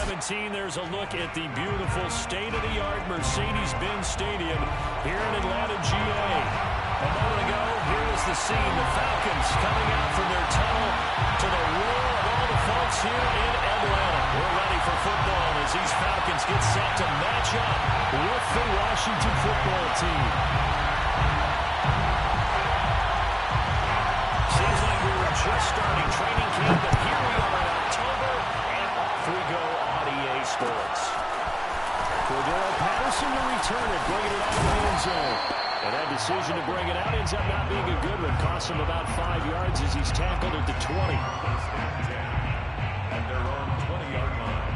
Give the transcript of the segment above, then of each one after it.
17, there's a look at the beautiful state-of-the-art Mercedes-Benz Stadium here in Atlanta, GA. A moment ago, here was the scene. The Falcons coming out from their tunnel to the roar of all the folks here in Atlanta. We're ready for football as these Falcons get set to match up with the Washington football team. Seems like we were just starting training camp, but here we are in October, and off we go on EA Sports. Cordero Patterson to return it, bringing it out of the end zone. And that decision to bring it out ends up not being a good one. Costs him about 5 yards as he's tackled at the 20. At their own 20-yard line.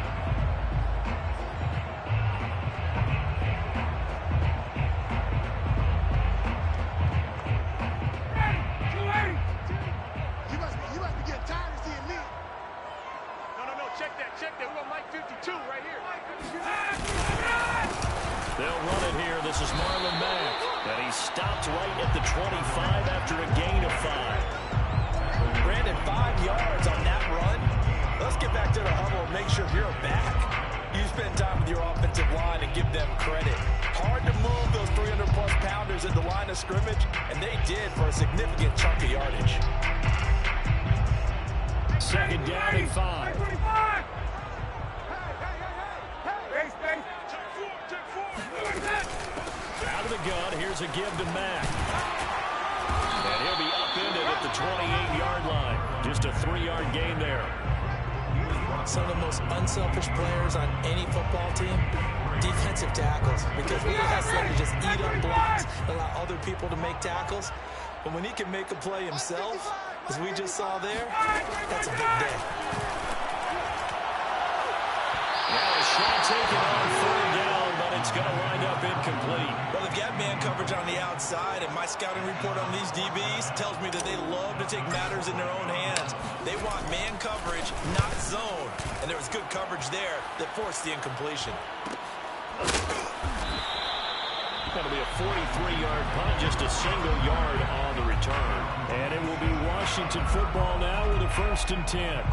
You must be getting tired of seeing me. No, check that. We're on Mike 52 right here. They'll run it here. This is Marlon Mack. And he stopped right at the 25 after a gain of 5. Brandon, 5 yards on that run. Let's get back to the huddle and make sure you're back. You spend time with your offensive line and give them credit. Hard to move those 300-plus pounders at the line of scrimmage, and they did for a significant chunk of yardage. Second down and 5. Out of the gun, here's a give to Mack. And he'll be upended at the 28-yard line. Just a 3-yard gain there. Some of the most unselfish players on any football team, defensive tackles, because really has them to just eat up blocks, allow other people to make tackles. But when he can make a play himself, as we just saw there, that's a big day. Now a shot taken on 3rd down, but it's going to wind up incomplete. Well, they've got man coverage on the outside, and my scouting report on these DBs tells me that they love to take matters in their own hands. They want man coverage, not zone. And there was good coverage there that forced the incompletion. That'll be a 43-yard punt, just a single yard on the return. And it will be Washington football now with a 1st and 10.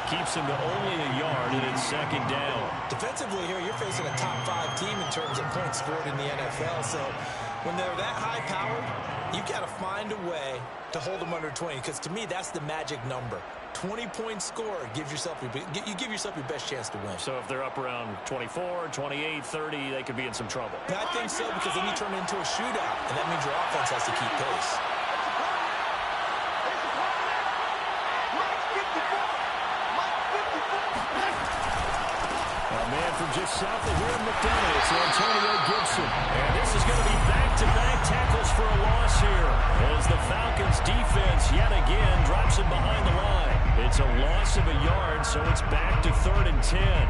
Keeps him to only a yard, and it's 2nd down. Defensively here, you're facing a top 5 team in terms of points scored in the NFL. So when they're that high powered, you've got to find a way to hold them under 20. Because to me, that's the magic number. 20-point score gives yourself you give yourself your best chance to win. So if they're up around 24, 28, 30, they could be in some trouble. I think so, because then you turn it into a shootout, and that means your offense has to keep pace. From just south of here in McDonough, it's Antonio Gibson. And this is going to be back-to-back tackles for a loss here as the Falcons defense yet again drops him behind the line. It's a loss of a yard, so it's back to 3rd and 10.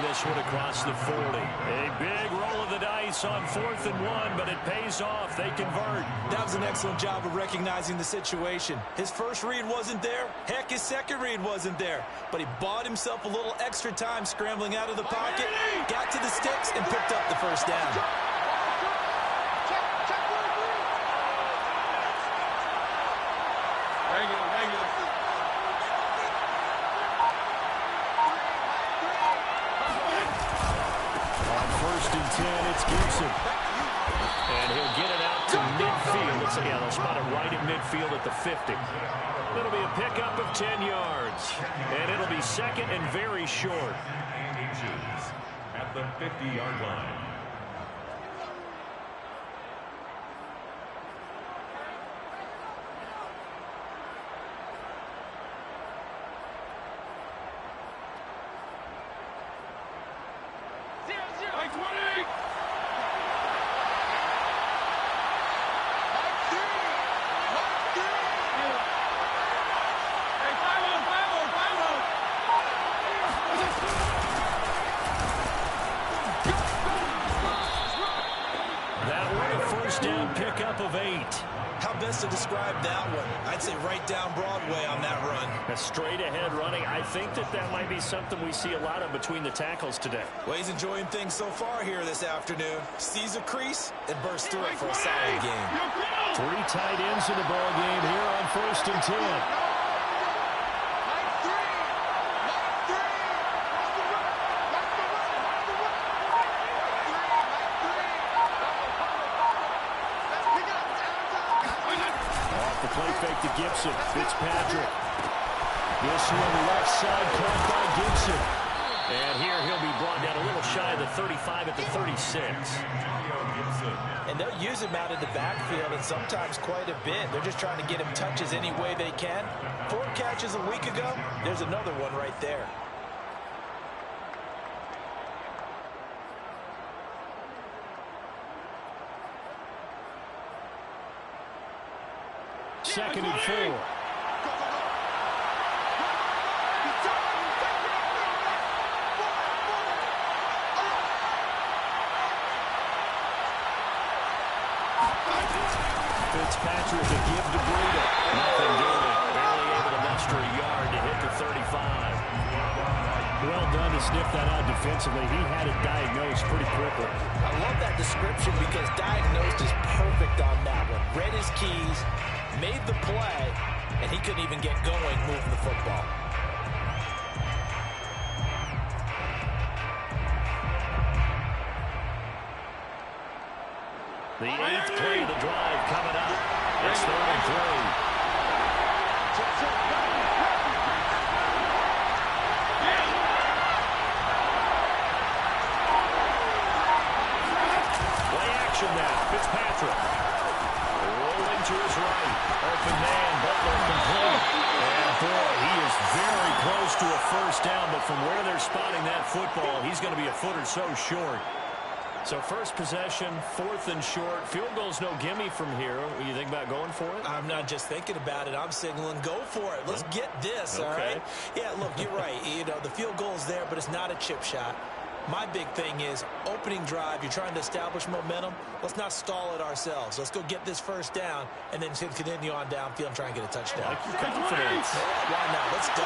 this one across the 40. A big roll of the dice on 4th and 1, but it pays off. They convert. That was an excellent job of recognizing the situation. His first read wasn't there. Heck, his second read wasn't there. But he bought himself a little extra time scrambling out of the pocket, got to the sticks, and picked up the first down. It's Gibson. And he'll get it out to midfield. Yeah, they'll spot it right in midfield at the 50. It'll be a pickup of 10 yards. And it'll be second and very short. At the 50-yard line. To describe that one, I'd say right down Broadway on that run. A straight ahead running. I think that might be something we see a lot of between the tackles today. Well, he's enjoying things so far here this afternoon. Sees a crease and bursts through it for a solid game. 3 tight ends in the ball game here on 1st and 10. Fake to Gibson. Fitzpatrick. This one left side caught by Gibson. And here he'll be brought down a little shy of the 35 at the 36. And they'll use him out of the backfield and sometimes quite a bit. They're just trying to get him touches any way they can. 4 catches a week ago. There's another one right there. Second and 4. Fitzpatrick, a give to Breida. Nothing doing. Barely able to muster a yard to hit the 35. Well done to sniff that out defensively. He had it diagnosed pretty quickly. I love that description because diagnosed is perfect on that one. Read his keys, made the play, and he couldn't even get going moving the football. The 8th play of the drive coming up. It's 3rd and 3. Play action now. Fitzpatrick. Rolling to his right. Open man, Butler complete. And boy, he is very close to a first down, but from where they're spotting that football, he's going to be a foot or so short. So first possession, 4th and short. Field goal's no gimme from here. What do you think about going for it? I'm not just thinking about it. I'm signaling go for it. Let's get this, all right? Yeah, look, you're right. You know, the field goal's there, but it's not a chip shot. My big thing is opening drive. You're trying to establish momentum. Let's not stall it ourselves. Let's go get this first down and then continue on downfield and try and get a touchdown. I like your confidence. Why not? Let's go.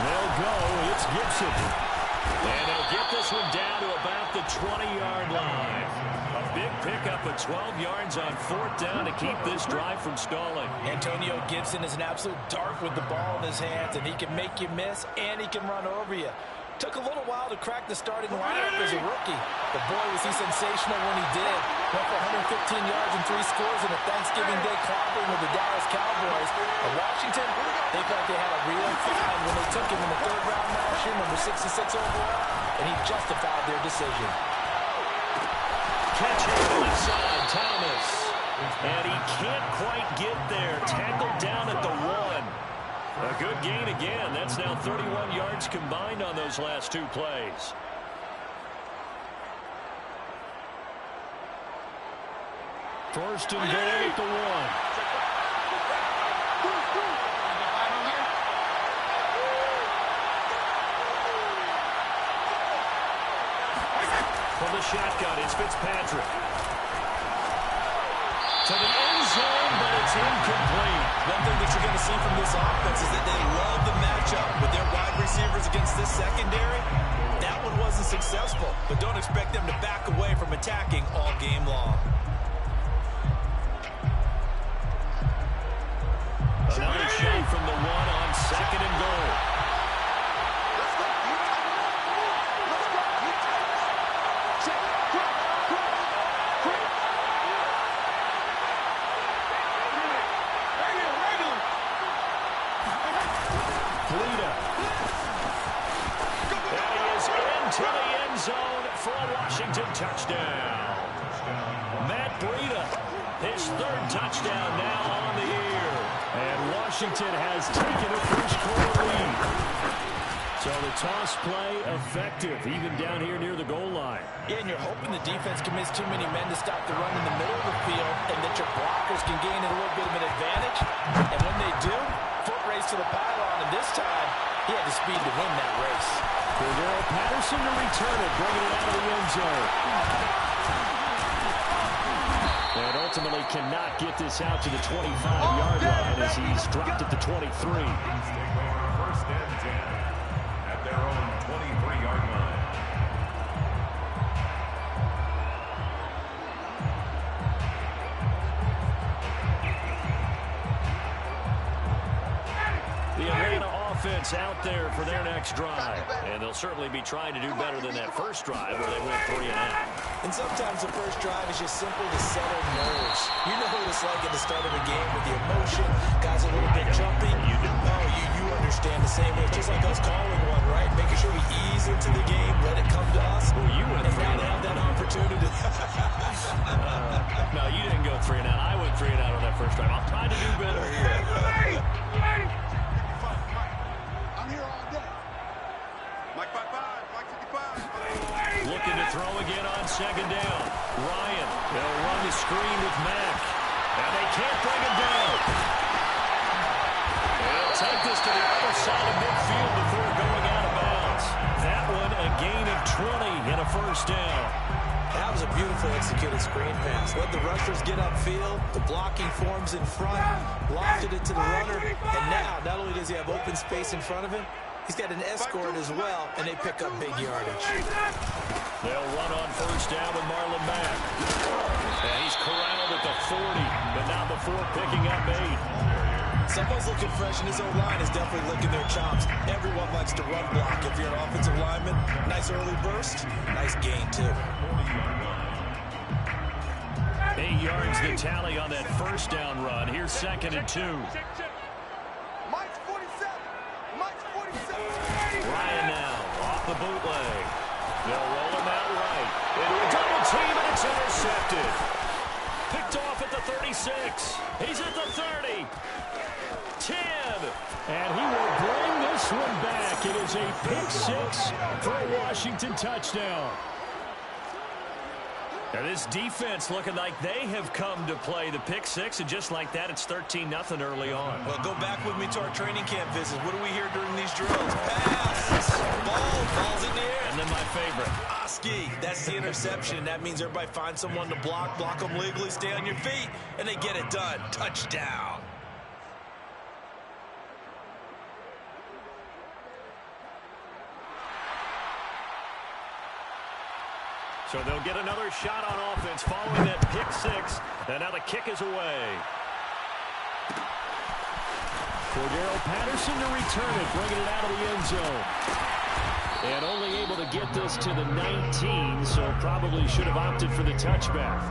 They'll go. It's Gibson. And he'll get this one down to about the 20-yard line. A big pickup of 12 yards on 4th down to keep this drive from stalling. Antonio Gibson is an absolute dart with the ball in his hands, and he can make you miss, and he can run over you. Took a little while to crack the starting lineup as a rookie, but boy, was he sensational when he did. Went for 115 yards and 3 scores in a Thanksgiving Day clobbering with the Dallas Cowboys. And Washington, they felt they had a real find when they took him in the 3rd round last year, number 66 overall, and he justified their decision. Catch him on the side, Thomas. And he can't quite get there. Tackled down at the 1. A good gain again. That's now 31 yards combined on those last 2 plays. First and goal at the 1. From the shotgun, it's Fitzpatrick. To the end zone, but it's incomplete. One thing that you're going to see from this offense is that they love the matchup with their wide receivers against this secondary. That one wasn't successful, but don't expect them to back away from attacking all game long. Another shot from the 1 on second and goal. Touchdown. Matt Breida, his 3rd touchdown now on the year. And Washington has taken a first-quarter lead. So the toss play effective, even down here near the goal line. Yeah, and you're hoping the defense commits too many men to stop the run in the middle of the field and that your blockers can gain a little bit of an advantage. And when they do, foot race to the pylon, and this time, he had the speed to win that race. Cordero Patterson to return it, bringing it out of the end zone. And ultimately cannot get this out to the 25-yard line as he's dropped at the 23. First and 10 at their own 23-yard line. The Atlanta offense out there for their next drive. And they'll certainly be trying to do better than that first drive where they went 3 and out. And sometimes the first drive is just simple to settle nerves. You know what it's like at the start of a game with the emotion. Guys a little bit jumpy. You understand the same way. It's just like us calling one, right? Making sure we ease into the game, let it come to us. Well, you went 3 and out. That opportunity. No, you didn't go 3 and out. I went 3 and out on that first drive. I'm trying to do better here. Looking to throw again on second down. Ryan, they'll run the screen with Mack. And they can't bring him down. They'll take this to the other side of midfield before going out of bounds. That one a gain of 20 and a first down. That was a beautifully executed screen pass. Let the rushers get upfield. The blocking forms in front. Lofted it to the runner. And now, not only does he have open space in front of him, he's got an escort as well, and they pick up big yardage. They'll run on first down with Marlon Mack. And he's corralled at the 40, but not before picking up 8. Someone's looking fresh, and his own line is definitely licking their chops. Everyone likes to run block. If you're an offensive lineman, nice early burst, nice gain, too. 8 yards the tally on that first down run. Here's second and 2. Ryan now off the bootleg. They'll roll him out right. Into a double team, and it's intercepted. Picked off at the 36. He's at the 30. 10. And he will bring this one back. It is a pick 6 for a Washington touchdown. Now this defense looking like they have come to play the pick 6, and just like that, it's 13-0 early on. Well, go back with me to our training camp visits. What do we hear during these drills? Pass! Ball's in the air. And then my favorite. Oski, that's the interception. That means everybody finds someone to block them legally, stay on your feet, and they get it done. Touchdown. So they'll get another shot on offense following that pick 6. And now the kick is away. Cordero Patterson to return it, bringing it out of the end zone. And only able to get this to the 19, so probably should have opted for the touchback.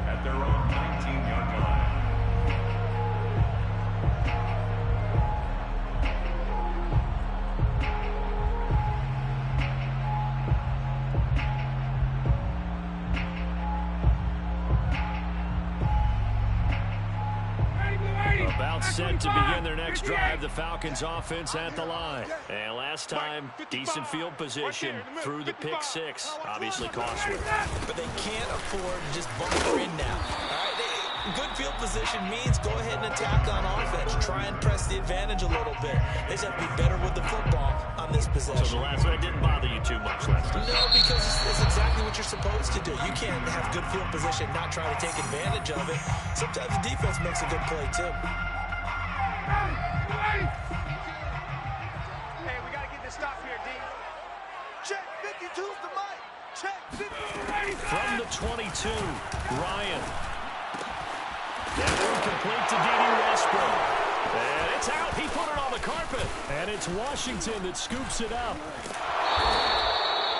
At their own 19-yard line. About set to begin their next drive, the Falcons offense at the line. And last time, decent field position through the pick 6. Obviously costly. But they can't forward and just bunker in now. All right, good field position means go ahead and attack on offense. Try and press the advantage a little bit. They just have to be better with the football on this possession. So the last one didn't bother you too much last time? No, because it's exactly what you're supposed to do. You can't have good field position and not try to take advantage of it. Sometimes the defense makes a good play, too. Hey, we got to get this stop here, D. Check 52's the mic. Check 52. From the 22, Ryan. And incomplete to D.D. Westbrook. And it's out. He put it on the carpet. And it's Washington that scoops it up.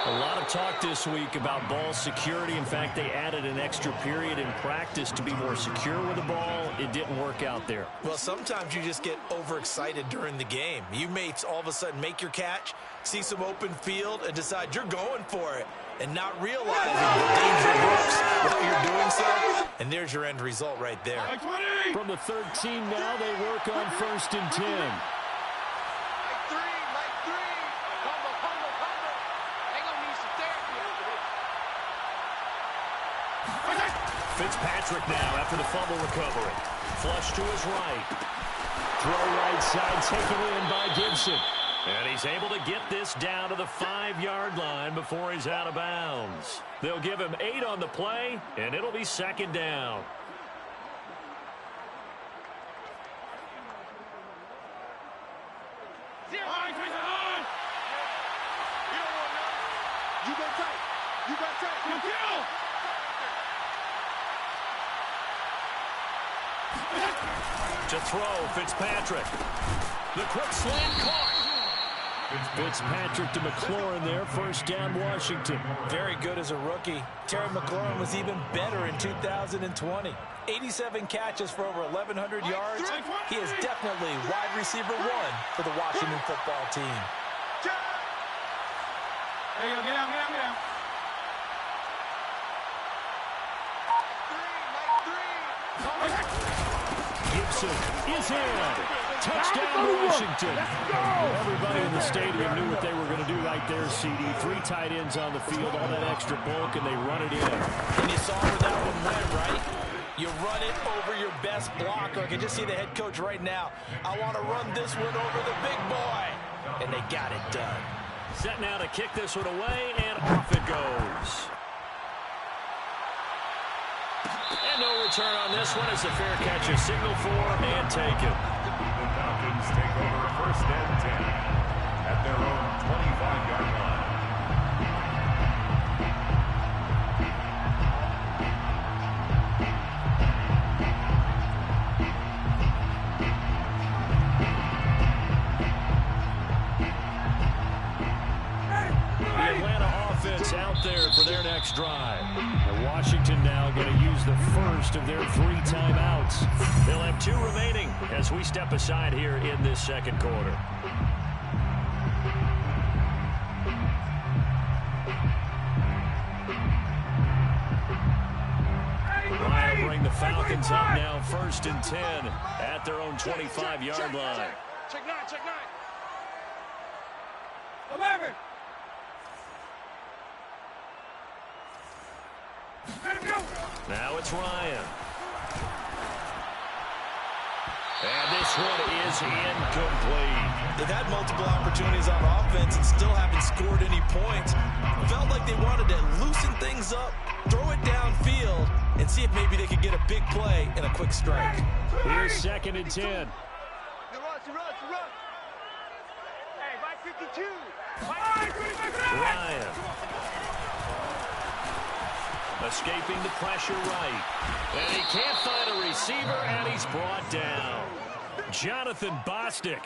A lot of talk this week about ball security. In fact, they added an extra period in practice to be more secure with the ball. It didn't work out there. Well, sometimes you just get overexcited during the game. You may all of a sudden make your catch, see some open field, and decide you're going for it, and not realizing the danger lurks while you're doing so. And there's your end result right there. From the 13 now, they work on 1st and 10. Fitzpatrick now after the fumble recovery. Flush to his right. Throw right side taken in by Gibson. And he's able to get this down to the 5-yard line before he's out of bounds. They'll give him 8 on the play, and it'll be 2nd down. You go tight. You got tight. Kill. To throw, Fitzpatrick. The quick slant caught. Fitzpatrick to McLaurin there. 1st down, Washington. Very good as a rookie. Terry McLaurin was even better in 2020. 87 catches for over 1,100 yards. He is definitely wide receiver 1 for the Washington football team. There you go. Get down. Gibson is in. Touchdown, Washington. Everybody in the stadium knew what they were going to do right there, CD. 3 tight ends on the field, all that extra bulk, and they run it in. And you saw where that one went, right? You run it over your best blocker. I can just see the head coach right now. I want to run this one over the big boy. And they got it done. Set now to kick this one away, and off it goes. And no return on this one as the fair catch is signaled for and taken. The Falcons take over 1st and 10 at their own 25-yard line. The Atlanta offense out there for their next drive. And Washington now going to use the first of their 3 timeouts. They'll have 2 remaining as we step aside here in this 2nd quarter. Ryan will bring the Falcons up now 1st and 10 at their own 25-yard line. Check 9. 11. Now it's Ryan. And this one is incomplete. They've had multiple opportunities on offense and still haven't scored any points. Felt like they wanted to loosen things up, throw it downfield, and see if maybe they could get a big play and a quick strike. Here's 2nd and 10. Run. Hey, by 52. Ryan. Escaping the pressure right. And he can't find a receiver, and he's brought down. Jonathan Bostic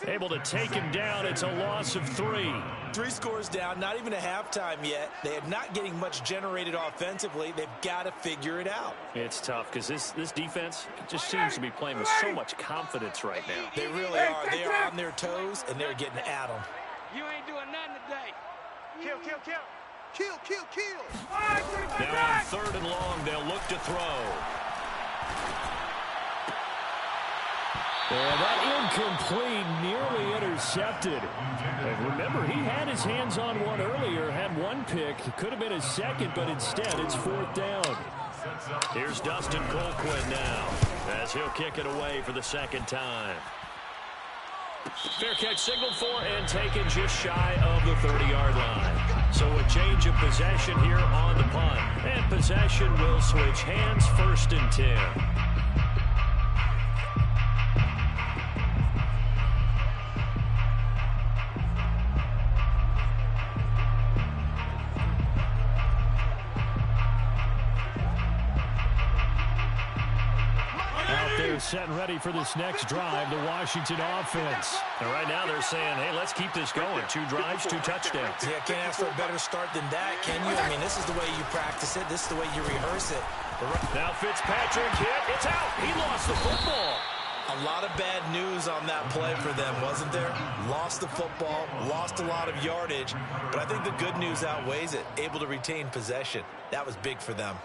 able to take him down. It's a loss of 3. 3 scores down, not even a halftime yet. They are not getting much generated offensively. They've got to figure it out. It's tough because this defense just seems to be playing with so much confidence right now. They really are. They are on their toes, and they're getting at them. You ain't doing nothing today. Kill. Now on 3rd and long, they'll look to throw. And that incomplete, nearly intercepted. And remember, he had his hands on one earlier, had 1 pick. It could have been his 2nd, but instead it's 4th down. Here's Dustin Colquhoun now, as he'll kick it away for the second time. Fair catch signaled for and taken just shy of the 30-yard line. So a change of possession here on the punt. And possession will switch hands, 1st and 10. Set and ready for this next drive, the Washington offense. And right now they're saying, hey, let's keep this going. 2 drives, 2 touchdowns. Yeah, can't ask for a better start than that, can you? I mean, this is the way you practice it. This is the way you rehearse it. Now Fitzpatrick hit. It's out. He lost the football. A lot of bad news on that play for them, wasn't there? Lost the football, lost a lot of yardage. But I think the good news outweighs it. Able to retain possession. That was big for them.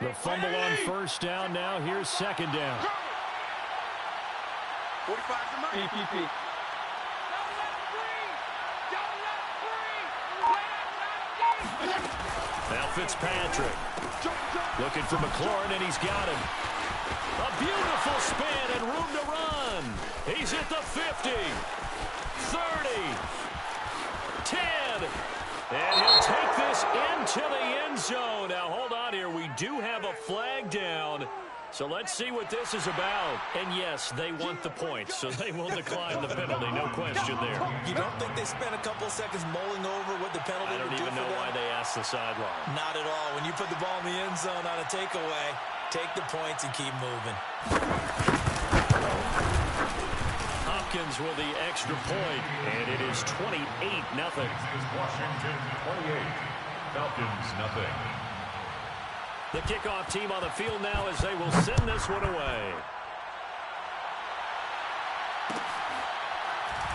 The fumble on 1st down. Now here's 2nd down. 45 to Mike. PPP. Now Fitzpatrick looking for McLaurin, and he's got him. A beautiful spin and room to run. He's at the 50, 30, 10. And he'll take this into the end zone. Now, hold on here. We do have a flag down. So let's see what this is about. And, yes, they want the points, so they will decline the penalty. No question there. You don't think they spent a couple seconds mulling over what the penalty would do for them? I don't even know why they asked the sideline. Not at all. When you put the ball in the end zone on a takeaway, take the points and keep moving. Hopkins with the extra point, and it is 28-0. Washington 28, Falcons nothing. The kickoff team on the field now as they will send this one away.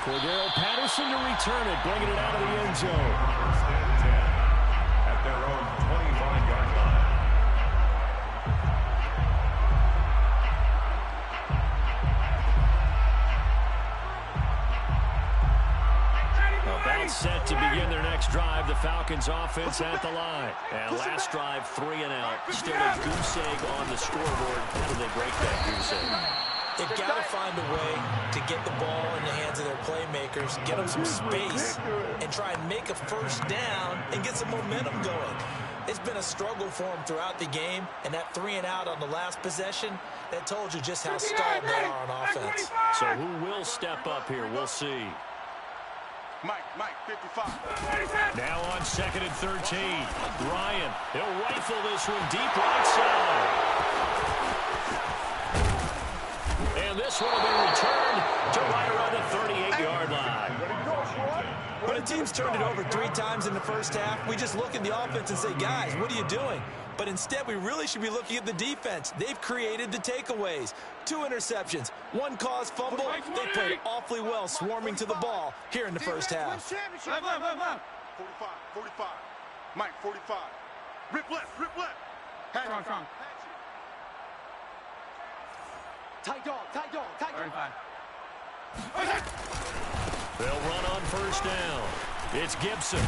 Cordero Patterson to return it, bringing it out of the end zone. 1st and 10 at their own 25-yard line. About set to begin their next drive. The Falcons offense at the line. And last drive, 3 and out. Still a goose egg on the scoreboard. How do they break that goose egg? They've got to find a way to get the ball in the hands of their playmakers, get them some space, and try and make a 1st down and get some momentum going. It's been a struggle for them throughout the game, and that 3 and out on the last possession, that told you just how stalled they are on offense. So who will step up here? We'll see. Mike, 55. Now on 2nd and 13. Ryan, he'll rifle this one deep right side. And this one will be returned to right around the 38-yard line. When a team's turned it over 3 times in the first half, we just look at the offense and say, guys, what are you doing? But instead, we really should be looking at the defense. They've created the takeaways. 2 interceptions, 1 caused fumble. They played awfully well swarming to the ball here in the first half. 45. Mike, 45. Rip left. Strong. Tight dog. 35. They'll run on 1st down. It's Gibson.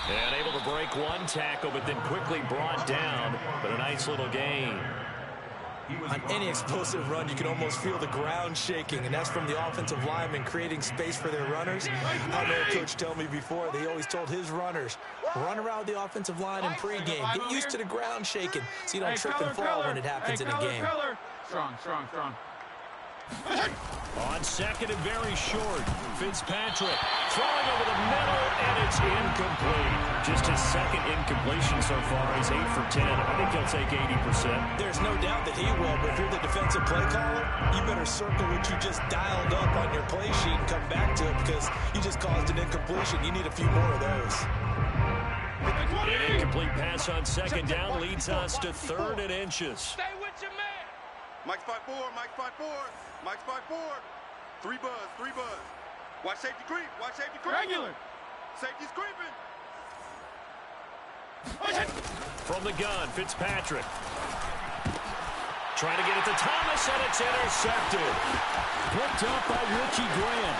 And able to break 1 tackle, but then quickly brought down. But a nice little gain. On any explosive run, you can almost feel the ground shaking, and that's from the offensive linemen creating space for their runners. I know a coach told me before, they always told his runners, run around the offensive line in pregame. Get used to the ground shaking so you don't trip and fall when it happens in a game. Strong. On 2nd and very short, Fitzpatrick throwing over the middle, and it's incomplete. Just his 2nd incompletion so far. He's 8 for 10. I think he'll take 80%. There's no doubt that he will, but if you're the defensive play caller, you better circle what you just dialed up on your play sheet and come back to it because you just caused an incompletion. You need a few more of those. An incomplete pass on 2nd down leads us to 3rd and inches. Stay with your man. Mike's 5'4", Mike's 5'4", Mike's 5'4". 3 buzz. Watch safety creep, Regular. Safety's creeping. From the gun, Fitzpatrick. Trying to get it to Thomas, and it's intercepted. Picked up by Ricky Graham.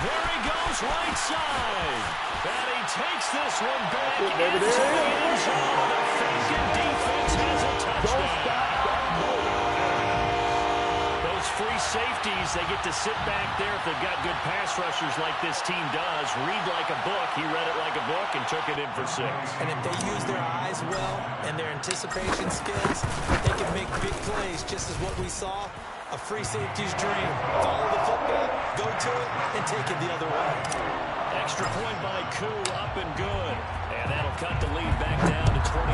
There he goes, right side. And he takes this one back into the end zone. The Falcon defense has a touchdown. Those free safeties, they get to sit back there if they've got good pass rushers like this team does. Read like a book. He read it like a book and took it in for 6. And if they use their eyes well and their anticipation skills, they can make big plays, just as what we saw. A free safety's dream. Follow the football, go to it, and take it the other way. Extra point by Koo, up and good. And that'll cut the lead back down to 21.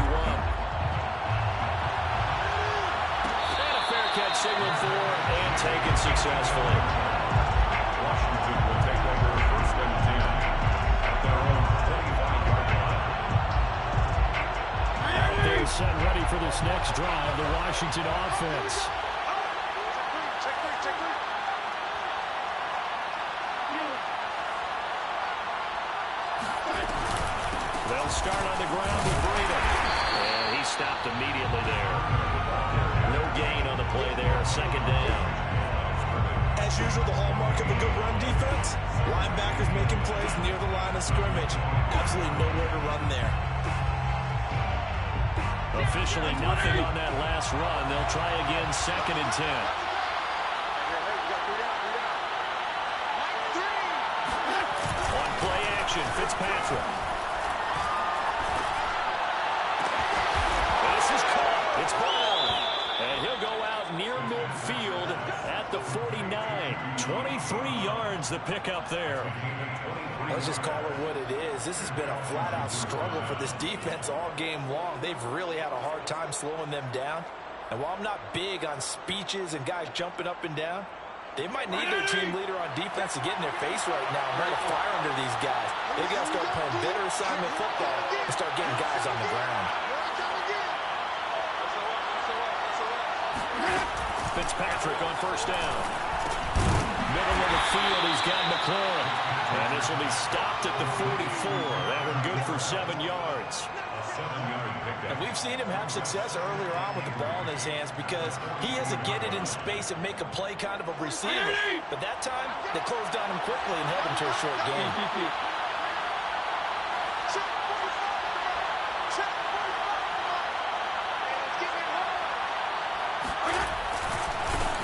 And a fair catch signaled for and taken successfully. Washington will take over first and 10 at their own 25-yard line. They're set ready for this next drive, the Washington offense. They'll start on the ground with Breida. And he stopped immediately there. No gain on the play there. Second down. As usual, the hallmark of a good run defense, linebackers making plays near the line of scrimmage. Absolutely nowhere to run there. Officially nothing on that last run. They'll try again, second and 10. On play action, Fitzpatrick. This is caught. It's ball. And he'll go out near midfield at the 49. 23 yards the pickup there. Let's just call it what it is. This has been a flat-out struggle for this defense all game long. They've really had a hard time slowing them down. And while I'm not big on speeches and guys jumping up and down, they might need their team leader on defense to get in their face right now and light a fire under these guys. They've got to start playing better assignment football and start getting guys on the ground. Fitzpatrick on first down. Middle of the field, he's got McLaurin. And this will be stopped at the 44. That one good for 7 yards. And we've seen him have success earlier on with the ball in his hands because he has to get it in space and make a play kind of a receiver. But that time, they closed on him quickly and held him to a short game.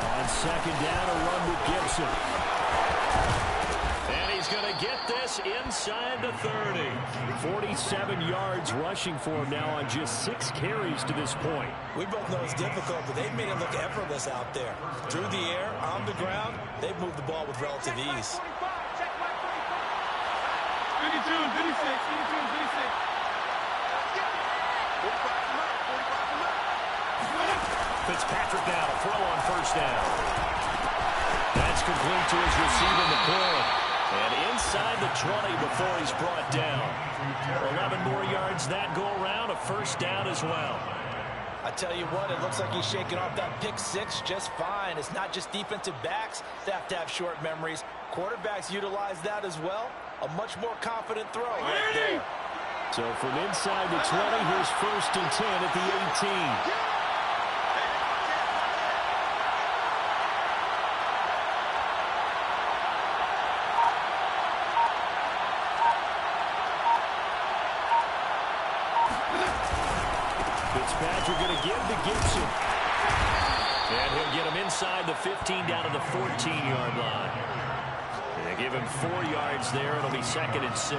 On second down, a run with Gibson. And he's going to get this inside the 30. 47 yards rushing for him now on just 6 carries to this point. We both know it's difficult, but they've made it look effortless out there. Through the air, on the ground, they've moved the ball with relative ease. 52 and 56, 52 and 56. Fitzpatrick now to throw on first down. That's complete to his receiver, McLaurin. And inside the 20 before he's brought down. 11 more yards that go around, a first down as well. I tell you what, it looks like he's shaking off that pick 6 just fine. It's not just defensive backs that have to have short memories. Quarterbacks utilize that as well. A much more confident throw right there. So from inside the 20, here's first and 10 at the 18. Fitzpatrick going to give to Gibson. And he'll get him inside the 15 down to the 14-yard line. They give him 4 yards there. It'll be second and 6.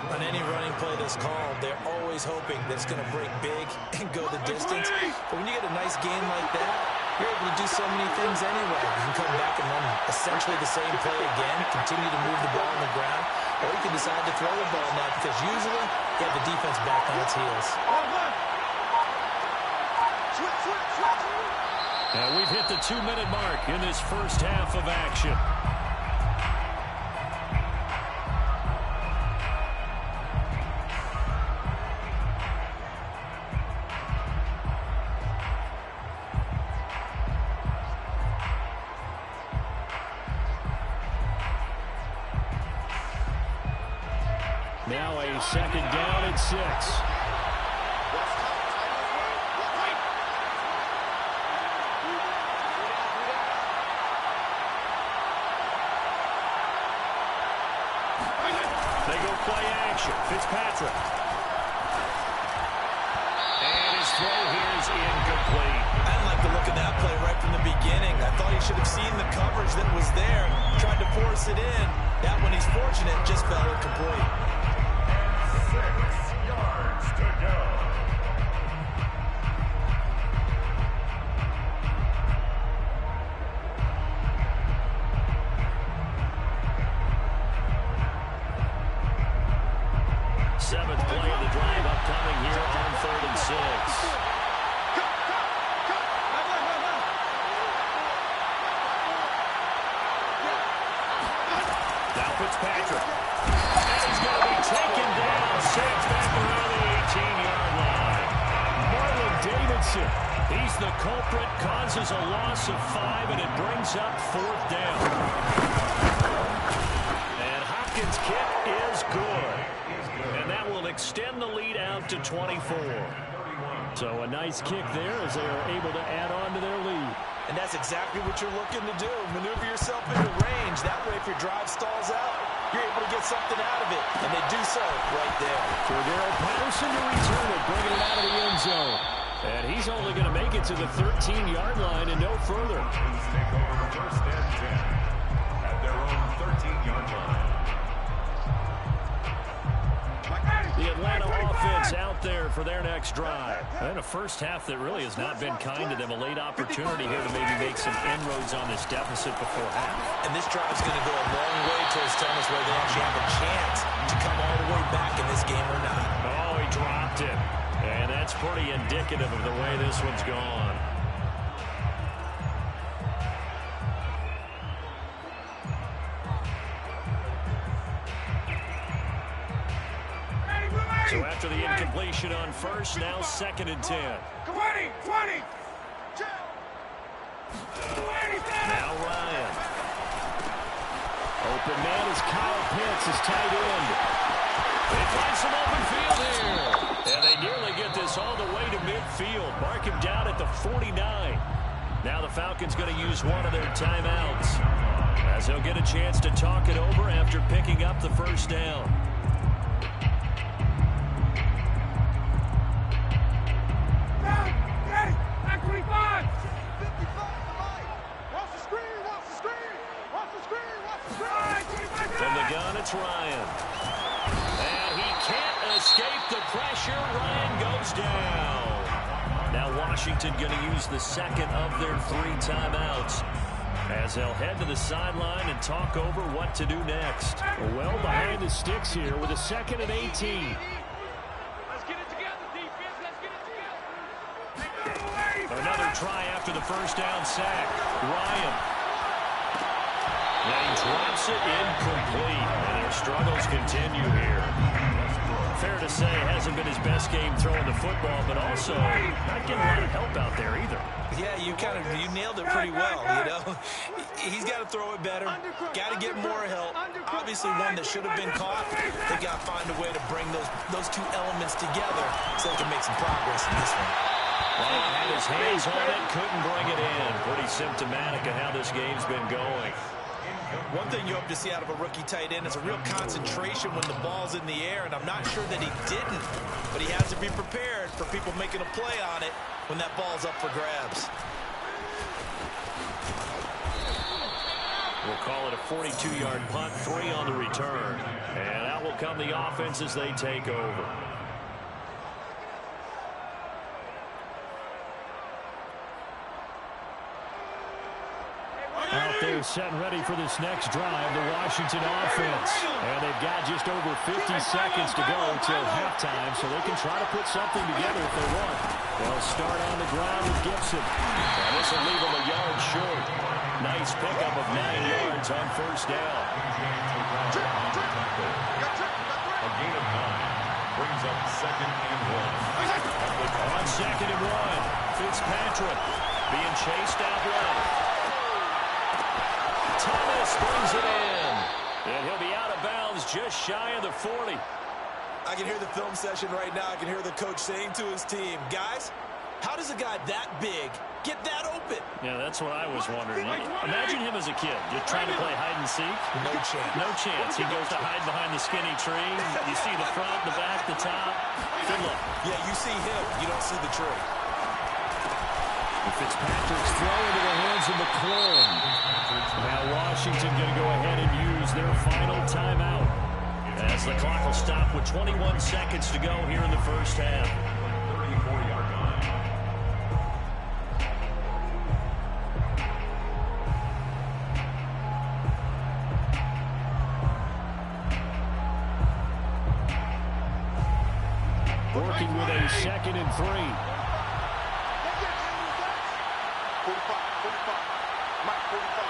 On any running play that's called, they're always hoping that it's going to break big and go the distance. But when you get a nice game like that, you're able to do so many things anyway. You can come back and run essentially the same play again, continue to move the ball on the ground, or you can decide to throw the ball now because usually you have the defense back on its heels. And we've hit the 2-minute mark in this first half of action. Now a second down and 6. formation. Fitzpatrick. And his throw here is incomplete. I didn't like the look of that play right from the beginning. I thought he should have seen the coverage that was there, tried to force it in. That one, he's fortunate, just fell incomplete. 6 yards to go. Seventh play of the drive upcoming here on 3rd and 6. Now Fitzpatrick. And he's going to be taken down. Sacked back around the 18-yard line. Marlon Davidson. He's the culprit. Causes a loss of 5, and it brings up 4th down. And Hopkins' kick is good. And that will extend the lead out to 24. So a nice kick there as they are able to add on to their lead. And that's exactly what you're looking to do. Maneuver yourself into range. That way, if your drive stalls out, you're able to get something out of it. And they do so right there. Cordero Patterson to return it, bringing it out of the end zone. And he's only going to make it to the 13-yard line and no further. Take over 1st and 10 at their own 13-yard line. The Atlanta offense out there for their next drive. And a first half that really has not been kind to them. A late opportunity here to maybe make some inroads on this deficit before half. And this drive is going to go a long way towards telling us whether they actually have a chance to come all the way back in this game or not. Oh, he dropped it. And that's pretty indicative of the way this one's gone. So after the incompletion on first, now 2nd and 10. 20! Now Ryan. Open man is Kyle Pitts, his tight end. They find some open field here. And they nearly get this all the way to midfield. Mark him down at the 49. Now the Falcons going to use one of their timeouts, as they'll get a chance to talk it over after picking up the first down. From the gun, it's Ryan. And he can't escape the pressure. Ryan goes down. Now Washington going to use the second of their 3 timeouts, as they'll head to the sideline and talk over what to do next. Well behind the sticks here with a 2nd and 18. Let's get it together, defense. Let's get it together. Another try after the first down sack. Ryan. And he drops it incomplete. And their struggles continue here. Fair to say, hasn't been his best game throwing the football, but also not getting a lot of help out there either. Yeah, you nailed it pretty well, you know. He's got to throw it better. Got to get more help. Obviously, one that should have been caught. They got to find a way to bring those 2 elements together so they can make some progress in this one. Well, had his hands on it, couldn't bring it in. Pretty symptomatic of how this game's been going. One thing you hope to see out of a rookie tight end is a real concentration when the ball's in the air, and I'm not sure that he didn't, but he has to be prepared for people making a play on it when that ball's up for grabs. We'll call it a 42-yard punt, 3 on the return. And out will come the offense as they take over. Out there set and ready for this next drive, the Washington offense. And they've got just over 50 seconds to go until halftime, so they can try to put something together if they want. They'll start on the ground with Gibson. And this will leave them a yard short. Nice pickup of 9 yards on first down. A gain of 9 brings up 2nd and 1. On 2nd and 1, Fitzpatrick being chased out left. Thomas brings it in. And he'll be out of bounds just shy of the 40. I can hear the film session right now. I can hear the coach saying to his team, guys, How does a guy that big get that open? Yeah, that's what I was wondering. Imagine him as a kid, just trying to play hide and seek. No chance. No chance. He goes to hide behind the skinny tree. You see the front, the back, the top. Good luck. Yeah, you see him. You don't see the tree. Fitzpatrick's throw into the hands of McLaurin. Now Washington going to go ahead and use their final timeout as the clock will stop with 21 seconds to go here in the first half. 34-yard line. Working with a 2nd and 3. 45, 45. Mike, 45.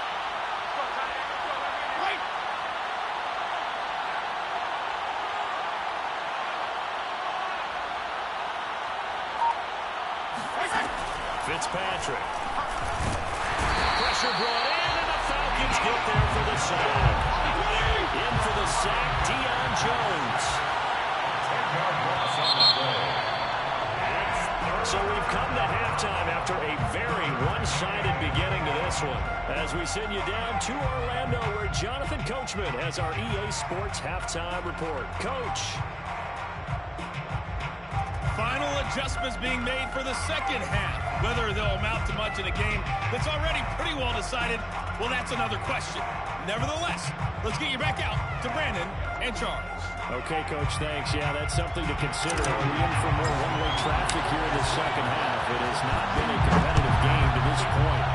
Fitzpatrick. Pressure brought in, and the Falcons get there for the sack. In for the sack, Deion Jones. 10-yard loss on the play. So we've come to halftime after a very one-sided beginning to this one. As we send you down to Orlando, where Jonathan Coachman has our EA Sports halftime report. Coach. Final adjustments being made for the second half. Whether they'll amount to much in a game that's already pretty well decided, well, that's another question. Nevertheless, let's get you back out to Brandon and Charles. Okay, Coach, thanks. Yeah, that's something to consider. Are we in for more one-way traffic here in the second half? It has not been a competitive game to this point.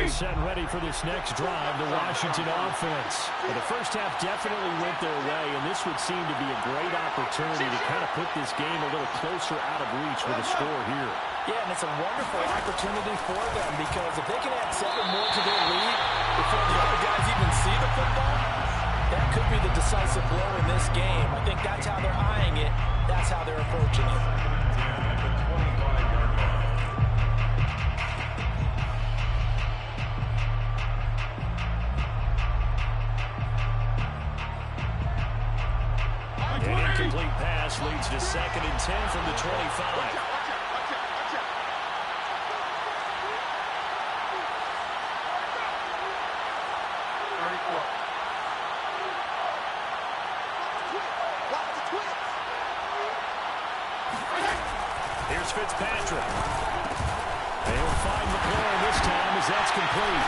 Set and ready for this next drive, the Washington offense. Well, the first half definitely went their way, and this would seem to be a great opportunity to kind of put this game a little closer out of reach with a score here. Yeah, and it's a wonderful opportunity for them because if they can add 7 more to their lead before the other guys even see the football, that could be the decisive blow in this game. I think that's how they're eyeing it. That's how they're approaching it. At the 25-yard line. An incomplete pass leads to 2nd and 10 from the 25. Watch out, watch out. 34. Watch the twist. Here's Fitzpatrick. They'll find McLaurin this time as that's complete.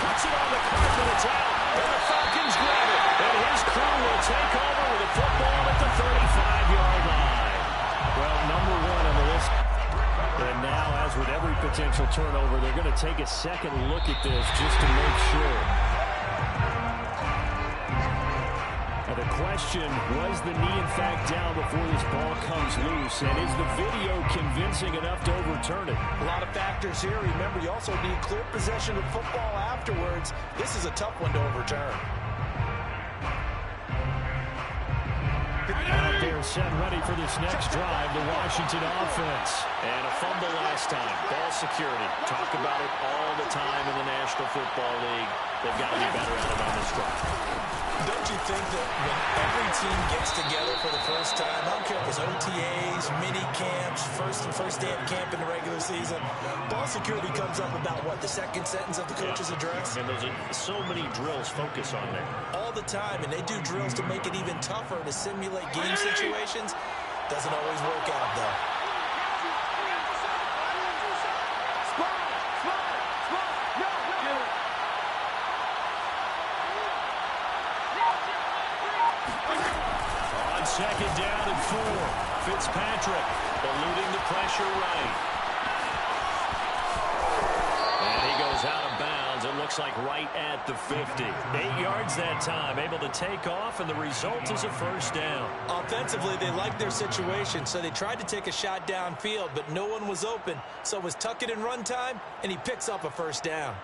Puts it on the carpet, it's out. And the Falcons grab it. And his crew will take over with a football at the 35-yard line. Well, number 1 on the list. And now, as with every potential turnover, they're going to take a second look at this just to make sure. Now the question, was the knee in fact down before this ball comes loose? And is the video convincing enough to overturn it? A lot of factors here. Remember, you also need clear possession of football afterwards. This is a tough one to overturn. Out there set ready for this next drive, the Washington offense. And a fumble last time. Ball security. Talk about it all the time in the National Football League. They've got to be better at it on this drive. Don't you think that when every team gets together for the first time, I don't care if it's OTAs, mini camps, first day of camp in the regular season, ball security comes up about, what, the second sentence of the coach's address? And there's so many drills focus on that. All the time, and they do drills to make it even tougher to simulate game situations. Doesn't always work out, though. Second down and 4. Fitzpatrick eluding the pressure right. And he goes out of bounds. It looks like right at the 50. 8 yards that time. Able to take off, and the result is a first down. Offensively, they liked their situation, so they tried to take a shot downfield, but no one was open. So it was tuck it and run time, and he picks up a first down.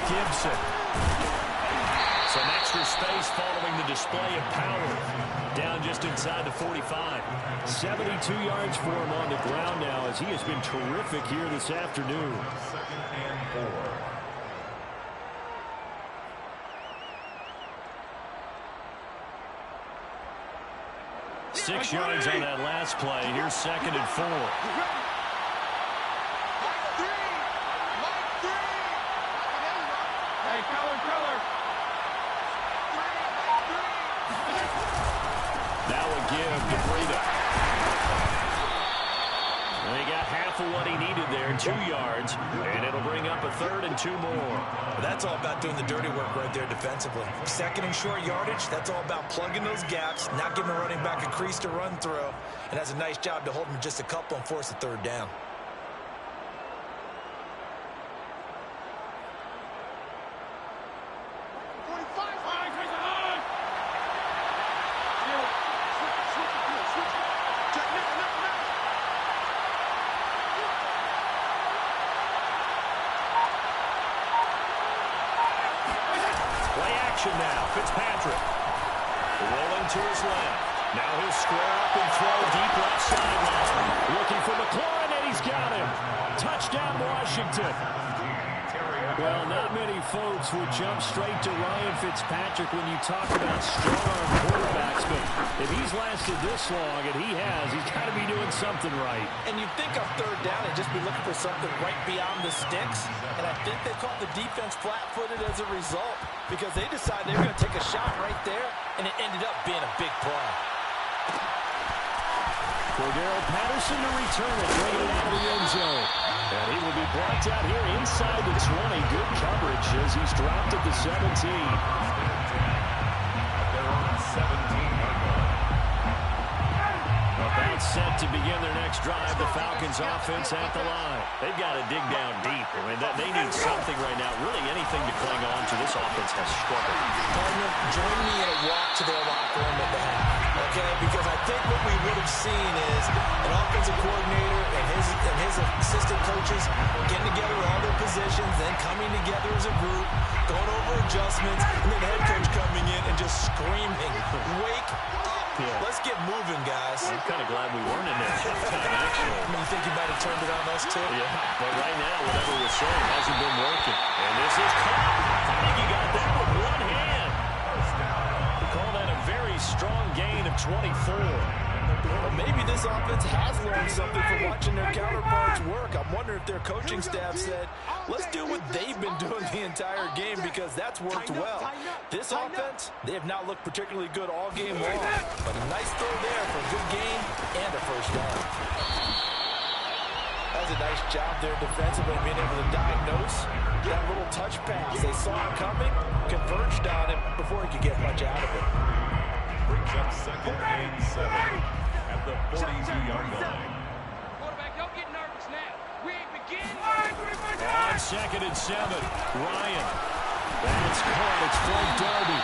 Gibson. Some extra space following the display of power. Down just inside the 45. 72 yards for him on the ground now as he has been terrific here this afternoon. 2nd and 4. Six yards on that last play. Here's 2nd and 4. Hey, color. Now a give to Breida. And he got half of what he needed there, 2 yards, and it'll bring up a 3rd and 2 more. That's all about doing the dirty work right there defensively. 2nd and short yardage, that's all about plugging those gaps, not giving a running back a crease to run through, and that's a nice job to hold him just a couple and force a 3rd down. Now, Fitzpatrick rolling to his left. Now he'll square up and throw deep left sideline. Looking for McLaurin, and he's got him. Touchdown, Washington. Well, not many folks would jump straight to Ryan Fitzpatrick when you talk about strong quarterbacks, but if he's lasted this long, and he has, he's got to be doing something right. And you'd think on 3rd down, they'd just be looking for something right beyond the sticks, and I think they caught the defense flat-footed as a result because they decided they were going to take a shot right there, and it ended up being a big play. Cordero Patterson to return it, bring it out of the end zone. And he will be brought out here inside the 20. Good coverage as he's dropped at the 17. They're on 17-yard line. About set to begin their next drive. The Falcons offense at the line. They've got to dig down deep. I mean, they need something right now. Really anything to cling on to. This offense has struggled. Partner, join me in a walk to their locker room at the half. Okay, because I think what we would have seen is an offensive coordinator and his assistant coaches getting together all their positions, then coming together as a group, going over adjustments, and then the head coach coming in and just screaming, "Wake up! Yeah. Let's get moving, guys." I'm kind of glad we weren't in there halftime, actually. I mean, you think you might have turned it on us, too? Yeah, but right now, whatever we're saying hasn't been working. And this is caught. I think he got that with one hand. We call that a very strong gain of 24. Well, maybe this offense has learned something from watching their counterparts work. I'm wondering if their coaching staff said, let's do what they've been doing the entire game because that's worked well. This offense, they have not looked particularly good all game long. But a nice throw there for a good gain and a 1st down. That was a nice job there defensively, being able to diagnose that little touch pass. They saw it coming, converged on it before he could get much out of it. Brings up 2nd and 7 at the 42-yard line. Quarterback, don't get nervous now. We ain't beginning. On 2nd and 7, Ryan. That's caught. It's Frank Darby.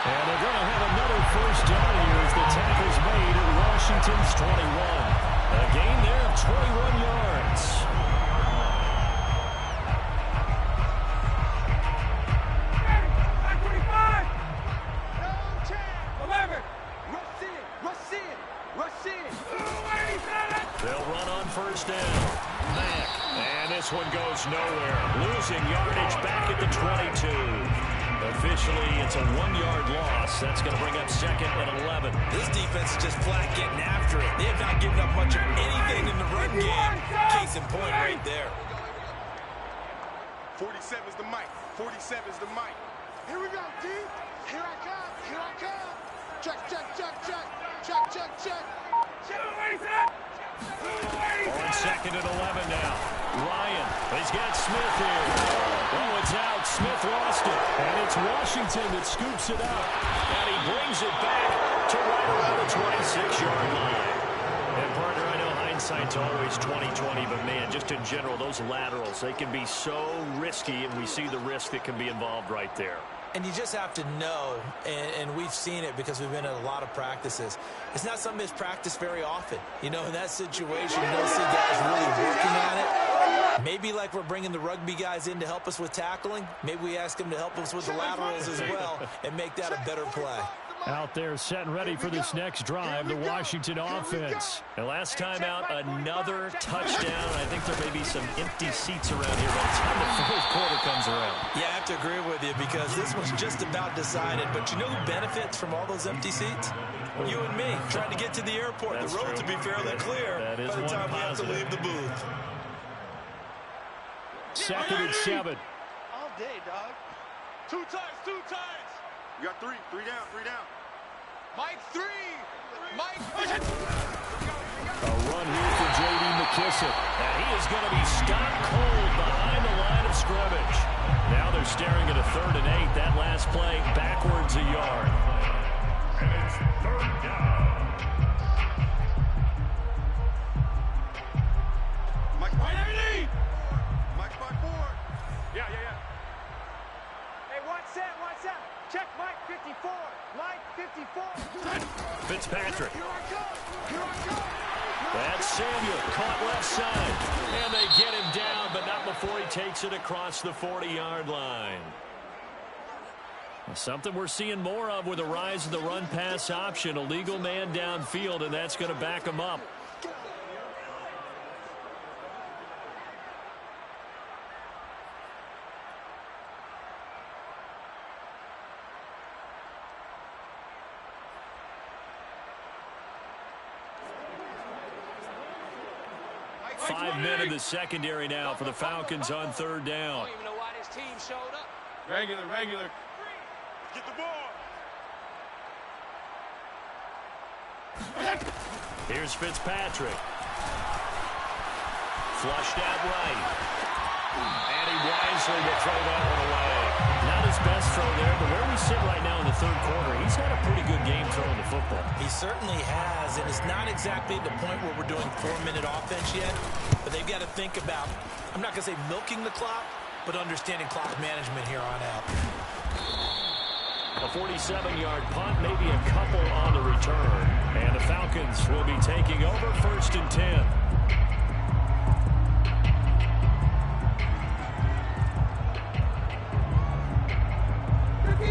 And they're going to have another 1st down here as the tackle's made at Washington's 21. A gain there of 21 yards. They'll run on 1st down. Mack. And this one goes nowhere. Losing yardage back at the 22. Officially, it's a 1-yard loss. That's going to bring up 2nd and 11. This defense is just flat getting after it. They have not given up much of anything in the run game. Case in point right there. 47 is the mic. 47 is the mic. Here we go, D. Here I come. Here I come. Check, check, check, check. Check, check, check. On 2nd and 11 now. Ryan. He's got Smith here. Oh, it's out. Smith lost it. And it's Washington that scoops it up. And he brings it back to right around the 26-yard line. And partner, I know hindsight's always 20/20, but man, just in general, those laterals, they can be so risky, and we see the risk that can be involved right there. And you just have to know, and we've seen it because we've been at a lot of practices. It's not something that's practiced very often. You know, in that situation, you don't see guys really working on it. Maybe like we're bringing the rugby guys in to help us with tackling, maybe we ask them to help us with the laterals as well and make that a better play. Out there set and ready for this next drive, the Washington offense. And last time out, another touchdown. I think there may be some empty seats around here by the time the fourth quarter comes around. Yeah, I have to agree with you because this one's just about decided. But you know who benefits from all those empty seats? You and me, trying to get to the airport. That's the road true. to be fairly clear that is by the time we have to positive. leave the booth. 2nd and 7. All day, dog. Two times. You got three down. Mike, three. Mike, A run here for J.D. McKissick. And he is going to be stopped cold behind the line of scrimmage. Now they're staring at a 3rd and 8. That last play backwards a yard. And it's 3rd down. Mike, Mike 5-4. Yeah. Hey, watch that. Check Mike 54. Mike 54. Fitzpatrick. Here I come. That's Samuel, caught left side. And they get him down, but not before he takes it across the 40-yard line. Something we're seeing more of with the rise of the run-pass option. A legal man downfield, and that's going to back him up. Five men in the secondary now for the Falcons on 3rd down. I don't even know why this team showed up. Regular. Get the ball. Here's Fitzpatrick. Flushed out right. And he wisely will throw that one away. Not his best throw there, but where we sit right now in the 3rd quarter, he's had a pretty good game throwing the football. He certainly has, and it's not exactly the point where we're doing 4-minute offense yet, but they've got to think about, I'm not going to say milking the clock, but understanding clock management here on out. A 47-yard punt, maybe a couple on the return. And the Falcons will be taking over 1st and 10. The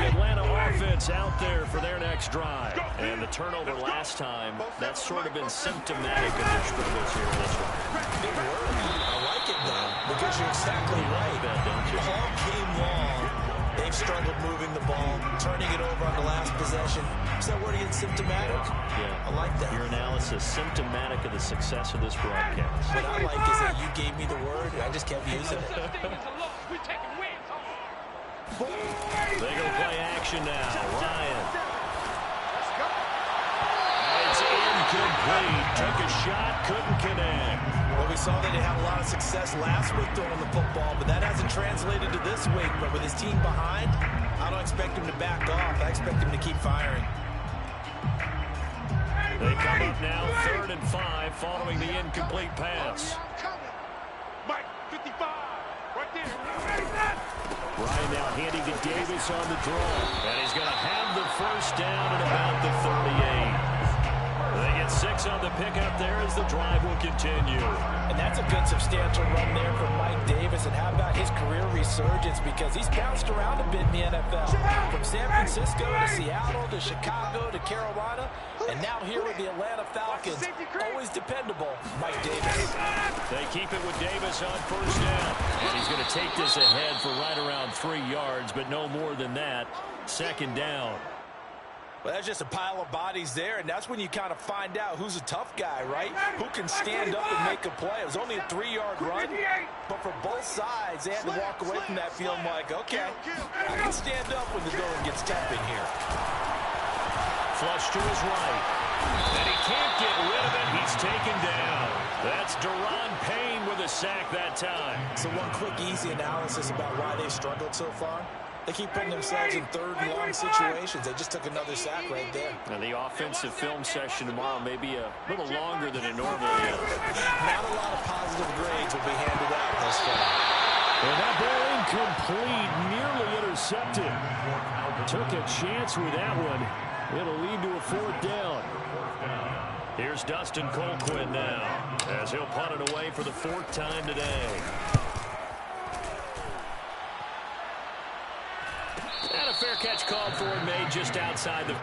Atlanta offense out there for their next drive. And the turnover last time, that's sort of been symptomatic of their struggles here in this one. Good word. I like it, though, because you're exactly right. All game long, they've struggled moving the ball, turning it over on the last possession. Is that word again, symptomatic? Yeah. I like that. Your analysis, symptomatic of the success of this broadcast. What I like is that you gave me the word, and I just kept using it. We're taking wins. They go play action now. Ryan. Let's go. It's incomplete. Took a shot, couldn't connect. Well, we saw that he had a lot of success last week throwing the football, but that hasn't translated to this week. But with his team behind, I don't expect him to back off. I expect him to keep firing. They come up now 3rd and 5 following the incomplete pass. Mike 55. Right there. Ryan now handing to Davis on the draw. And he's going to have the 1st down at about the 38. They get 6 on the pickup there as the drive will continue. And that's a good substantial run there from Mike Davis. And how about his career resurgence? Because he's bounced around a bit in the NFL. From San Francisco to Seattle to Chicago to Carolina. And now here with the Atlanta Falcons. Always dependable, Mike Davis. They keep it with Davis on 1st down. And he's going to take this ahead for right around 3 yards, but no more than that. 2nd down. Well, that's just a pile of bodies there, and that's when you kind of find out who's a tough guy, right? Who can stand up and make a play. It was only a 3-yard run, but for both sides, they had to walk away from that feeling like, okay, I can stand up when the going gets tough in here. Flush to his right. And he can't get rid of it. He's taken down. That's Deron Payne with a sack that time. So one quick, easy analysis about why they've struggled so far. They keep putting themselves in 3rd and long situations. They just took another sack right there. And the offensive film session tomorrow may be a little longer than it normally is. Not a lot of positive grades will be handed out thus far. And that ball incomplete, nearly intercepted. Took a chance with that one. It'll lead to a 4th down. Here's Dustin Colquhoun now, as he'll punt it away for the 4th time today. And a fair catch called for and made just outside the...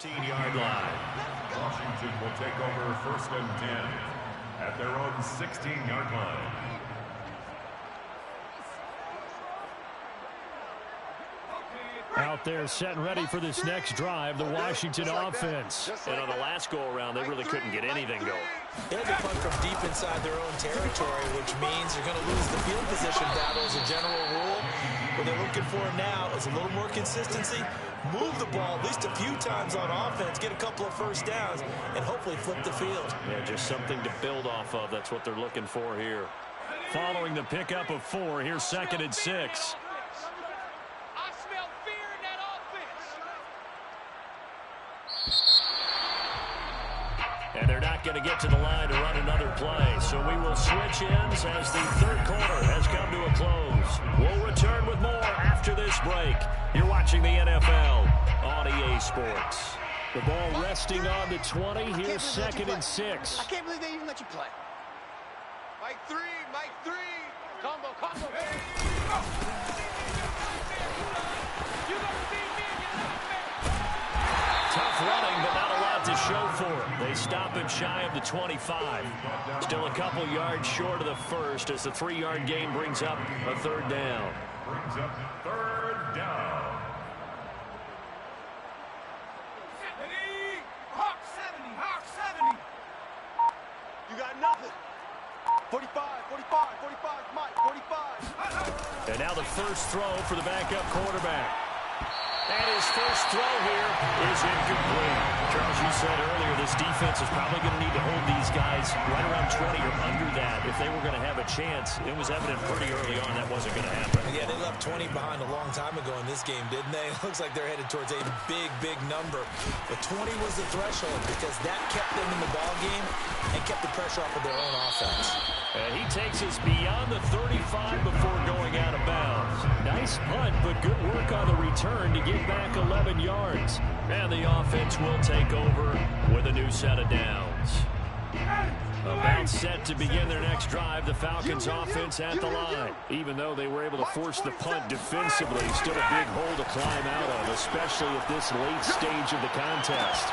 ...15-yard line. Washington will take over 1st and 10 at their own 16-yard line. Out there set and ready for this next drive, the Washington offense. And on the last go-around, they really couldn't get anything going. They had to punt from deep inside their own territory, which means they're going to lose the field position battle as a general rule. What they're looking for now is a little more consistency, move the ball at least a few times on offense, get a couple of first downs, and hopefully flip the field. Yeah, just something to build off of. That's what they're looking for here. Following the pickup of 4, here's 2nd and 6. I smell fear in that offense. And they're not going to get to the line to run another play. So we will switch ends as the 3rd quarter has come to a close. We'll return with more after this break. You're watching the NFL on EA Sports. The ball resting on the 20. Here's 2nd and 6. I can't believe they even let you play. Mike 3, Mike 3. Combo. Tough running, but not a lot to show for it. They stop him shy of the 25. Still a couple yards short of the 1st as the 3-yard gain brings up a 3rd down. Brings up 3rd down. Hawk 70. You got nothing. 45, Mike, 45. And now the first throw for the backup quarterback. And his first throw here is incomplete. Charles, you said earlier this defense is probably going to need to hold these guys right around 20 or under that if they were going to have a chance. It was evident pretty early on that wasn't going to happen. Yeah, they left 20 behind a long time ago in this game, didn't they? It looks like they're headed towards a big number. But 20 was the threshold because that kept them in the ball game and kept the pressure off of their own offense. And he takes us beyond the 35 before going out of bounds. Nice punt, but good work on the return to get back 11 yards. And the offense will take over with a new set of downs. About set to begin their next drive, the Falcons offense at the line. Even though they were able to force the punt defensively, still a big hole to climb out of, especially at this late stage of the contest.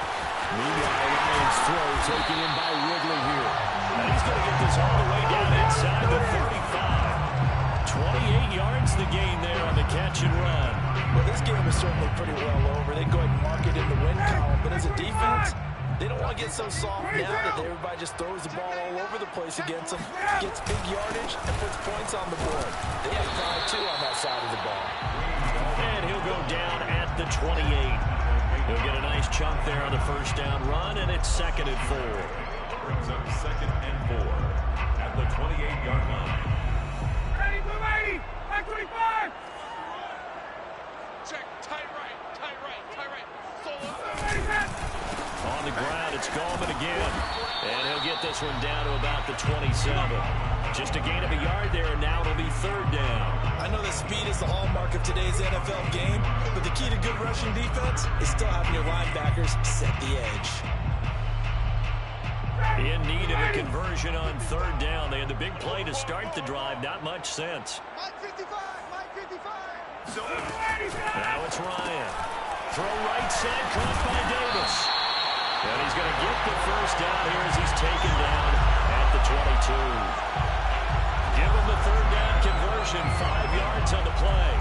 Meanwhile, Ryan's throw taken in by Ridley here. And he's going to get this all the way down inside the 35. 28 yards the gain there on the catch and run. Well, this game is certainly pretty well over. They go ahead and mark it in the win column, but as a defense, they don't want to get so soft now that everybody just throws the ball all over the place against them, gets big yardage, and puts points on the board. They have pride, too, on that side of the ball. And he'll go down at the 28. He'll get a nice chunk there on the first down run, and it's 2nd and 4. Brings up 2nd and 4 at the 28-yard line. Ready, move 80. Back 25. Check, tight right. Solo. On the ground, it's Gallman again. And he'll get this one down to about the 27. Just a gain of a yard there, and now it'll be 3rd down. I know that speed is the hallmark of today's NFL game, but the key to good rushing defense is still having your linebackers set the edge. In need of a conversion on 3rd down. They had the big play to start the drive. Not much sense. Mike 55. Now it's Ryan. throw right side, caught by Davis. And he's going to get the first down here as he's taken down at the 22. Give him the third down conversion, 5 yards on the play.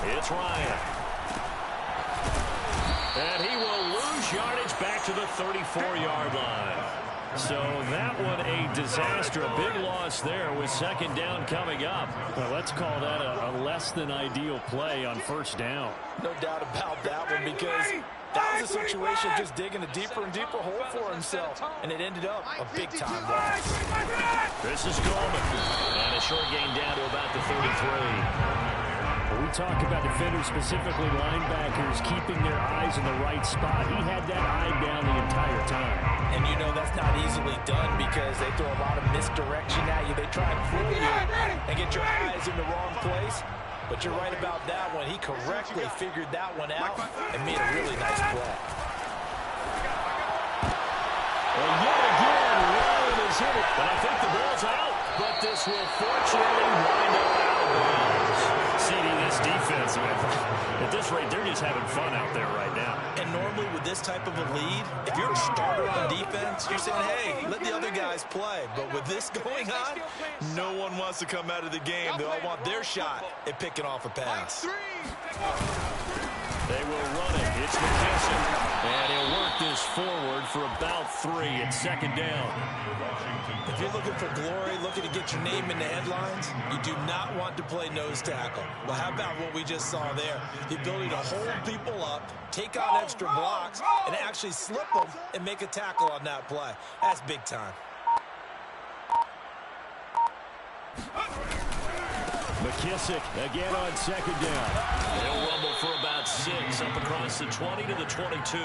It's Ryan. And he will lose yardage back to the 34-yard line. So that one a disaster. A big loss there with second down coming up. Well, let's call that a less than ideal play on first down. No doubt about that one, because that was a situation of just digging a deeper and deeper hole for himself, and it ended up a big-time loss. This is Coleman. And a short gain down to about the 33. We talk about defenders, specifically linebackers, keeping their eyes in the right spot. He had that eye down the entire time. And you know that's not easily done because they throw a lot of misdirection at you. They try and fool you and get your eyes in the wrong place. But you're right about that one. He correctly figured that one out and made a really nice play. Well, yet again, Ryan is hit it. But I think the ball's out. But this will fortunately wind up out of bounds. Seeing this defense, at this rate, they're just having fun out there right now. And normally with this type of a lead, if you're a starter on defense, you're saying, hey, let the other guys play. But with this going on, no one wants to come out of the game. They all want their shot at picking off a pass. They will run it. It's McKesson. And he'll work this forward for about 3 at second down. If you're looking for glory, looking to get your name in the headlines, you do not want to play nose tackle. Well, how about what we just saw there? The ability to hold people up, take on extra blocks, and actually slip them and make a tackle on that play. That's big time. McKissick again on second down. He'll rumble for about 6 up across the 20 to the 22.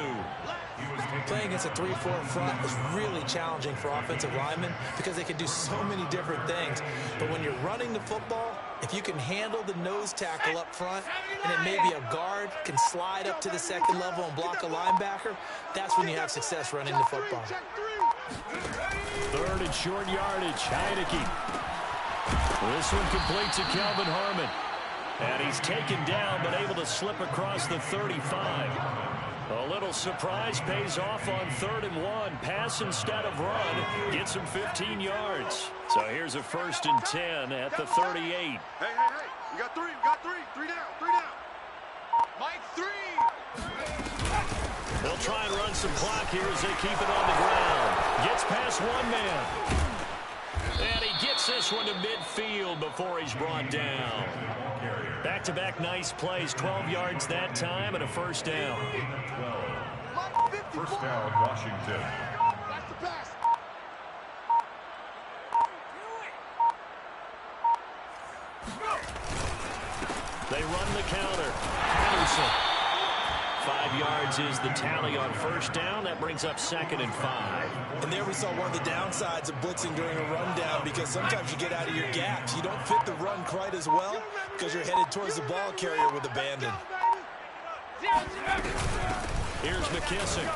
Playing against a 3-4 front is really challenging for offensive linemen because they can do so many different things. But when you're running the football, if you can handle the nose tackle up front and then maybe a guard can slide up to the second level and block a linebacker, that's when you have success running the football. Third and short yardage, Heineke. This one complete to Calvin Harmon. And he's taken down but able to slip across the 35. A little surprise pays off on 3rd and 1. Pass instead of run. Gets him 15 yards. So here's a 1st and 10 at the 38. Hey. We got 3. We got 3. 3 down. 3 down. Mike, 3. They'll try and run some clock here as they keep it on the ground. Gets past one man. And he gets this one to midfield before he's brought down. Back-to-back nice plays. 12 yards that time and a 1st down. First down, Washington. That's the pass. They run the counter. Henderson. 5 yards is the tally on 1st down. That brings up 2nd and 5. And there we saw one of the downsides of blitzing during a rundown, because sometimes you get out of your gaps. You don't fit the run quite as well because you're headed towards the ball carrier with abandon. Here's McKissick.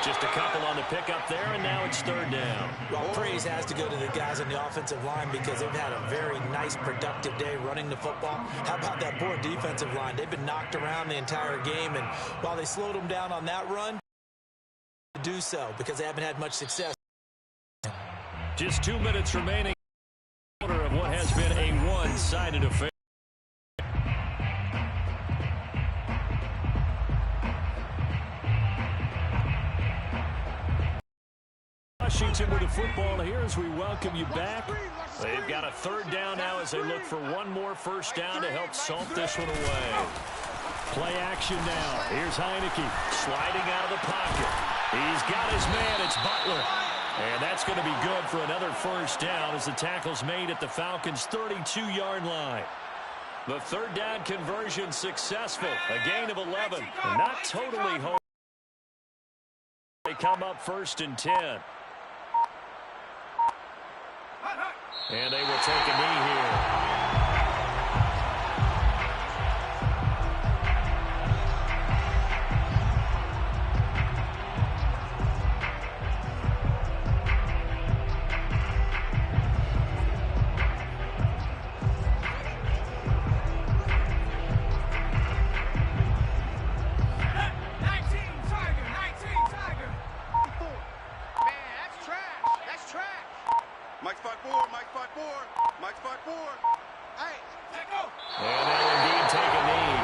Just a couple on the pickup there, and now it's 3rd down. Well, praise has to go to the guys on the offensive line because they've had a very nice, productive day running the football. How about that poor defensive line? They've been knocked around the entire game, and while they slowed them down on that run, to do so because they haven't had much success. Just 2 minutes remaining of what has been a one-sided affair. Washington with the football here as we welcome you back. They've got a 3rd down now as they look for one more 1st down to help salt this one away. Play action now. Here's Heineke sliding out of the pocket. He's got his man. It's Butler. And that's going to be good for another 1st down as the tackle's made at the Falcons' 32-yard line. The 3rd down conversion successful. A gain of 11. Not totally home. come up 1st and 10. And they will take a knee here. Mike's 5'4", Mike's 5'4", Mike's 5'4". Hey, let go. And they'll indeed take a knee.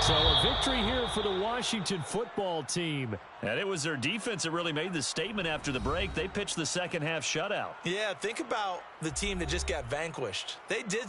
So a victory here for the Washington football team. And it was their defense that really made the statement after the break. They pitched the second half shutout. Yeah, think about the team that just got vanquished. They did